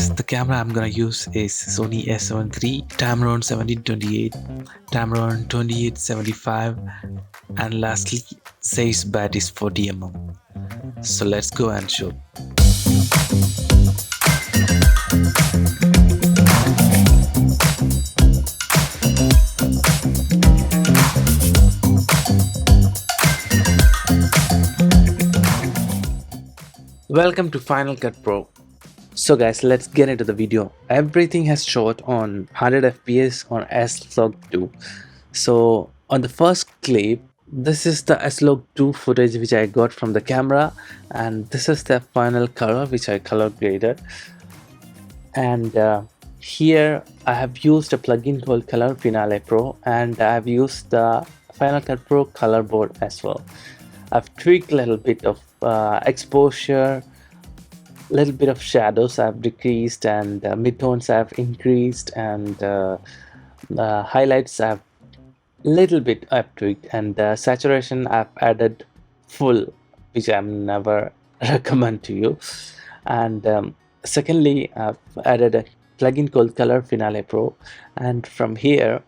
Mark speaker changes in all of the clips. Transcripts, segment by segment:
Speaker 1: guys, the camera I'm gonna use is Sony A7 III, Tamron 1728, Tamron 2875, and lastly says bat is 40mm. So let's go and shoot. Welcome to Final Cut Pro. So guys, let's get into the video. Everything has shot on 100 fps on S-Log2. So on the first clip, this is the S-Log2 footage which I got from the camera, and this is the final color which I color graded. And here I have used a plugin called Color Finale Pro, and I have used the Final Cut Pro color board as well. I've tweaked a little bit of exposure, little bit of shadows I've decreased, and midtones I've increased, and highlights I've little bit I've tweaked, and saturation I've added full, which I'm never recommend to you. And secondly, I've added a plugin called Color Finale Pro, and from here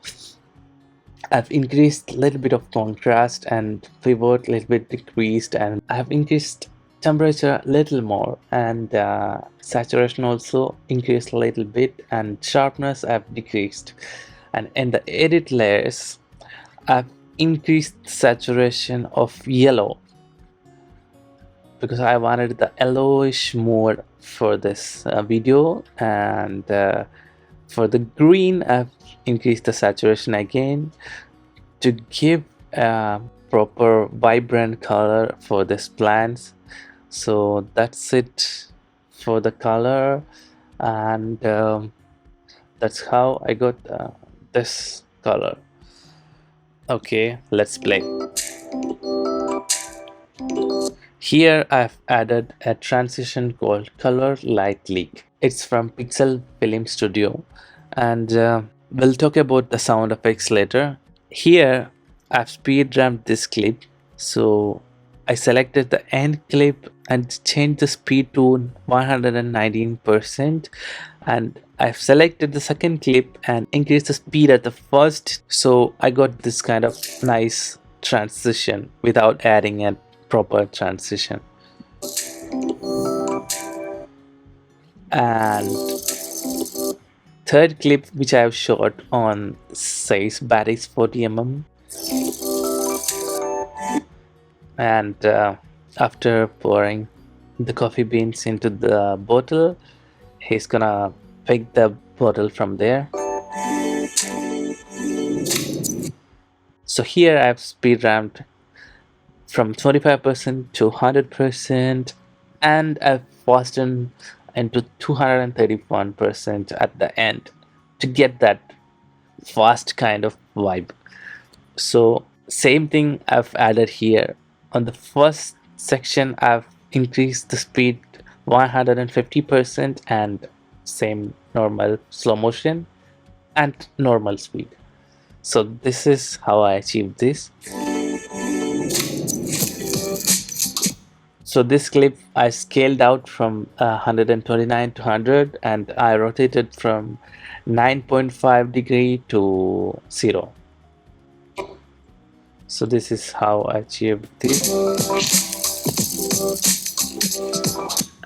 Speaker 1: I've increased a little bit of contrast, and pivot a little bit decreased, and I've increased temperature a little more, and saturation also increased a little bit, and sharpness I've decreased. And in the edit layers, I've increased saturation of yellow because I wanted the yellowish mode for this video, and for the green I've increased the saturation again to give a proper vibrant color for this plants. So that's it for the color, and that's how I got this color. Okay, let's play. Here I've added a transition called Color Light Leak. It's from Pixel Film Studio, and we'll talk about the sound effects later. Here I've speed ramped this clip, so I selected the end clip and changed the speed to 119%, and I've selected the second clip and increased the speed at the first, so I got this kind of nice transition without adding a proper transition. And third clip which I have shot on says bat is 40mm, and after pouring the coffee beans into the bottle, he's gonna pick the bottle from there. So here I've speed ramped from 25% to 100%, and I've fastened into 231% at the end to get that fast kind of vibe. So same thing I've added here. On the first section I've increased the speed 150%, and same normal slow motion and normal speed. So this is how I achieved this. So this clip I scaled out from 129 to 100, and I rotated from 9.5 degree to 0. So this is how I achieved this.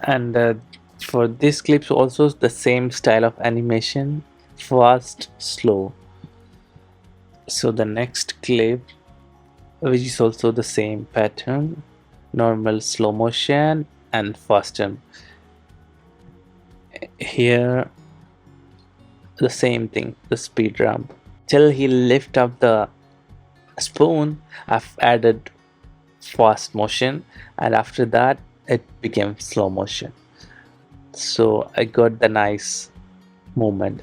Speaker 1: And for this clip also the same style of animation, fast, slow. So the next clip, which is also the same pattern, normal, slow motion, and fasten. Here the same thing, the speed ramp till he lift up the spoon. I've added fast motion, and after that it became slow motion, so I got the nice movement.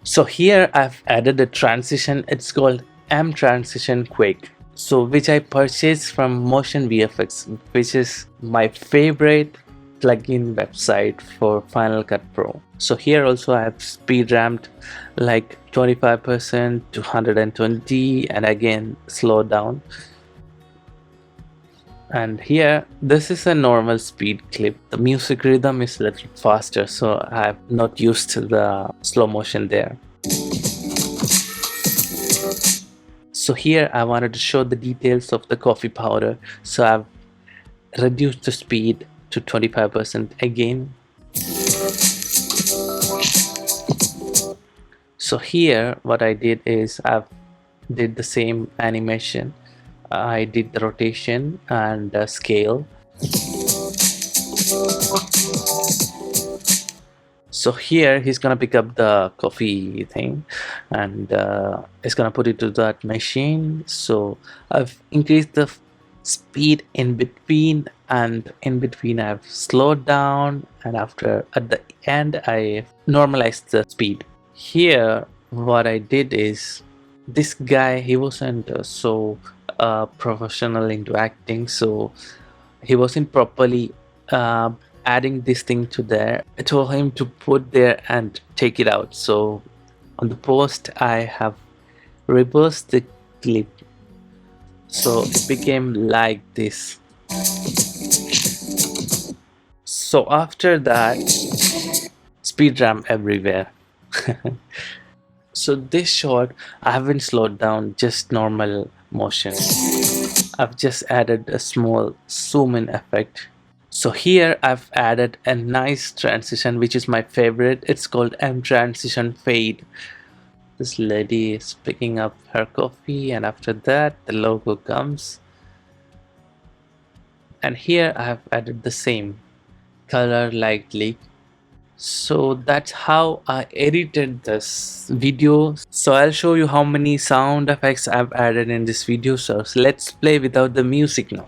Speaker 1: So here I've added a transition, it's called M Transition Quake, so which I purchased from Motion VFX, which is my favorite plugin website for Final Cut Pro. So here also I have speed ramped like 25% to 120, and again slow down. And here, this is a normal speed clip. The music rhythm is a little faster, so I've not used the slow motion there. So here I wanted to show the details of the coffee powder, so I've reduced the speed to 25% again. So here what I did is I've did the same animation. I did the rotation and the scale. So here he's gonna pick up the coffee thing and he's gonna put it to that machine. So I've increased the speed in between, and in between I've slowed down, and after at the end I normalized the speed. Here what I did is, this guy, he wasn't so professional into acting, so he wasn't properly uh, adding this thing to there. I told him to put there and take it out. So on the post I have reversed the clip, so it became like this. So after that, speed ramp everywhere. So this shot I haven't slowed down, just normal motion. I've just added a small zoom in effect. So here I've added a nice transition, which is my favorite. It's called M transition fade. This lady is picking up her coffee, and after that the logo comes. And here I have added the same color lightly. So that's how I edited this video. So I'll show you how many sound effects I've added in this video. So let's play without the music now.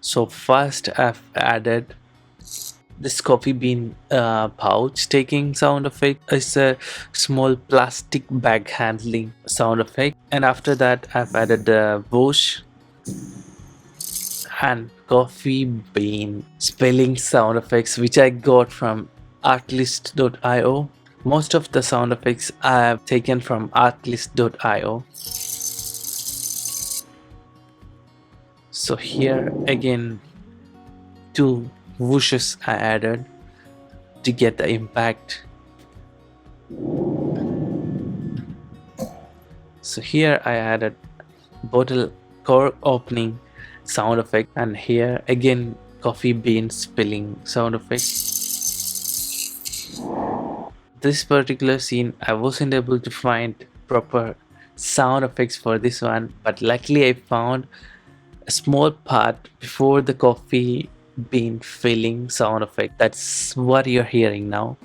Speaker 1: So first I've added this coffee bean pouch taking sound effect. It's a small plastic bag handling sound effect, and after that I've added the whoosh and coffee bean spelling sound effects, which I got from artlist.io. Most of the sound effects I have taken from artlist.io. So here again, two whooshes I added to get the impact. So here I added bottle cork opening sound effect, and here again coffee bean spilling sound effect. This particular scene I wasn't able to find proper sound effects for this one, but luckily I found a small part before the coffee bean filling sound effect. That's what you're hearing now.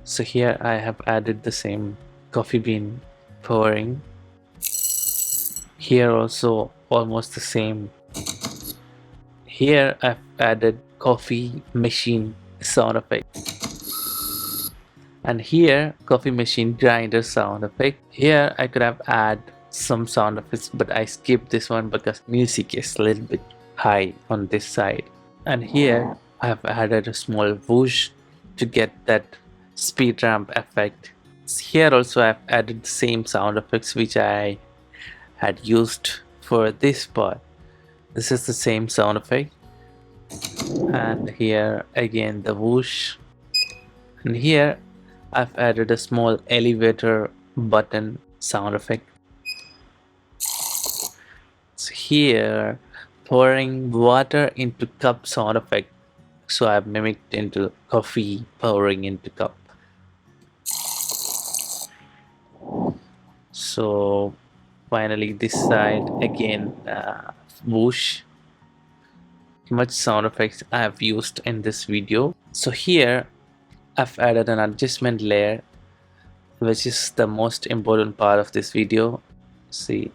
Speaker 1: So here I have added the same coffee bean pouring. Here also almost the same. Here I've added coffee machine sound effect. And here coffee machine grinder sound effect. Here I could have added some sound effects, but I skipped this one because music is a little bit high on this side. And here I have added a small whoosh to get that speed ramp effect. Here also I've added the same sound effects which I had used for this part. This is the same sound effect. And here again the whoosh. And here I've added a small elevator button sound effect. So here pouring water into cup sound effect. So I've mimicked into coffee pouring into cup. So finally this side again, whoosh. Much sound effects I have used in this video. So here I've added an adjustment layer, which is the most important part of this video. See,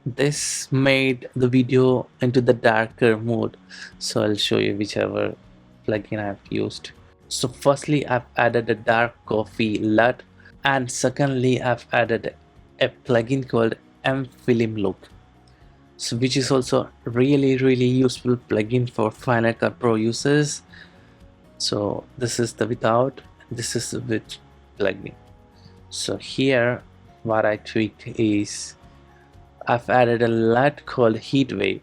Speaker 1: this made the video into the darker mode, so I'll show you whichever plugin I've used. So firstly, I've added a dark coffee LUT, and secondly I've added a plugin called M-Film Look, so which is also really useful plugin for Final Cut Pro users. So this is the without, this is the with plugin. So here what I tweaked is I've added a LUT called Heatwave,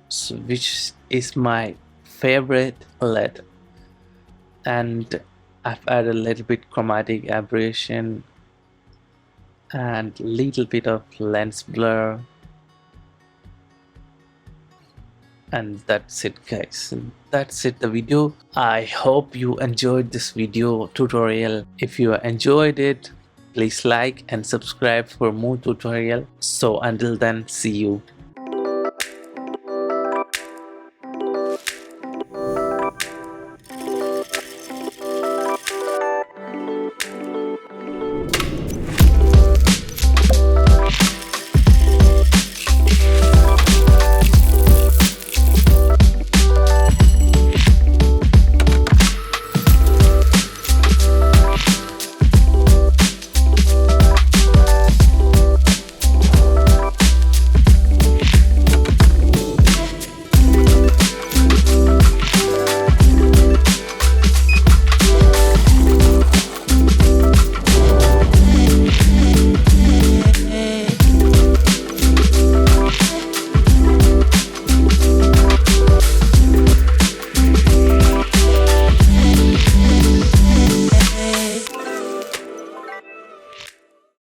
Speaker 1: so which is my favorite LUT, and I've added a little bit chromatic aberration and little bit of lens blur, and that's it guys. That's it, the video. I hope you enjoyed this video tutorial. If you enjoyed it, please like and subscribe for more tutorial. So until then, see you.